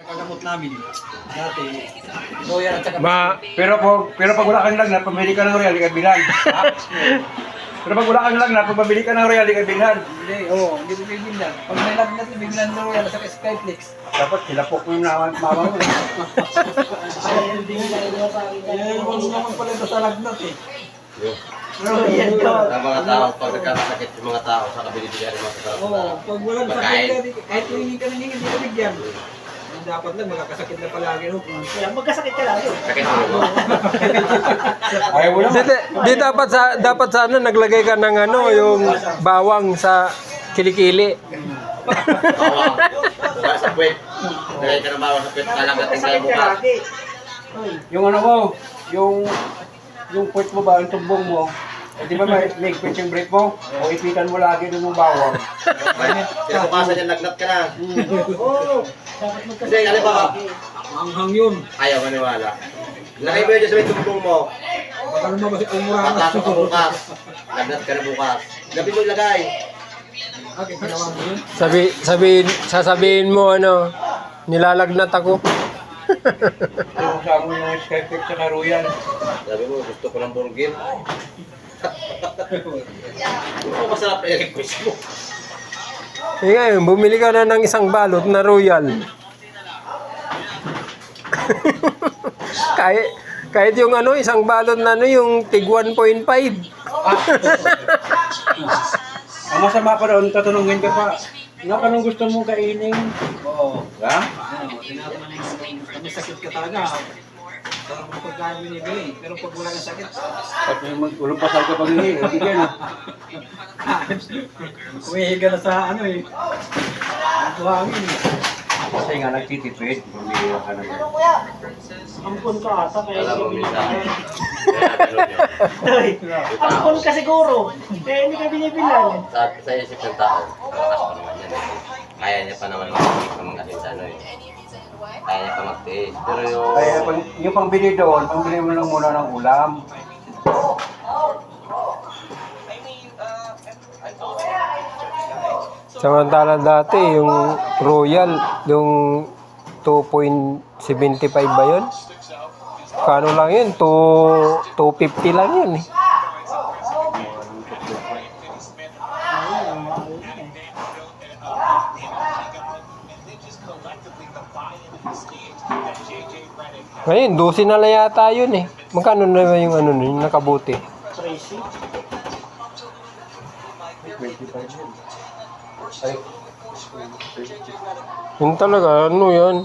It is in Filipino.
Kagamot namin dati. Royal at saka Pero pag wala kang lagnat, pamili ka ng Royal, di ka bilhan. Pero pag wala kang lagnat, pag pabili ka ng Royal, di ka bilhan. hindi, hindi ko bibilan. Pag may lagnat, bibilan ng Royal at saka Skyflex. Dapat silapok mo yung mama mo. Yan naman pala ito sa lagnat eh. Sa mga tao, pag nagkakasakit yung mga tao, saka binibigyan ng mga sarap na Pag walang pagkain. sakit, kahit humingi ka ng hindi ka bigyan. Dapat lang, magkakasakit na palagi. No? Kaya magkasakit ka lagi. Sakit mo. Ayaw mo naman. Di dapat sana naglagay ka ng ano, yung bawang sa kilikili. Bawang. Buka sa puwet. Nagay ka ng bawang sa puwet, kalagating kayo bukas. Yung ano mo, yung puwet mo ba, yung tumbong mo, eh, di ba may puwet yung break mo? O ipitan mo lagi dun yung bawang. Kinabukasan niya, nagnat ka na. Hindi, alam ba? Manghang yun. Ayaw maniwala. Lagay mo yun dyan sa may tumbong mo. Baka naman kasi umura na. Patasok ka bukas. Nagnat ka na bukas. Gabi mo ilagay. Okay, ginawa mo yun. Sasabihin mo ano, nilalagnat ako. Kung saan mo yung Skyflex sa Royal. Sabi mo, gusto ko ng burger. Ano masarap na yung request mo? Eh ngayon, bumili ka na ng isang balot na Royal. kahit yung ano, isang balot na ano, yung tig 1.5. Ang masama pa doon, tatanungin ka pa, anong gusto mong kainin? Oo. Ha? May sakit ka talaga. Sarap ng pagkain binibili. Pero pag wala kang sakit, At ulong pasal ka pag hindi, hindi ka na. umihiga na sa ano eh. Ang buhangin eh. Kasi nga nagtitipid, bumili ka na yan. Ampun ka ata kaya Alam mo, hindi ka minsan. binibilan. Ampun ka siguro. Kaya hindi ka binibilan. Sa isip ng tao, malakas pa naman yan. Kaya niya pa naman mag-isip ng mga ano eh. Kaya niya pa mag-taste. Pero Kaya yung pangbili doon, pangbili mo lang muna ng ulam. Samantala dati, yung Royal, yung 2.75 ba yun? Kano lang yun? 250 lang yun eh. Ngayon, 12 na lang yata yun eh. Magkano na ba yung ano nun, yung nakabuti? Tracy. 25 yun. Yun talaga, ano yan?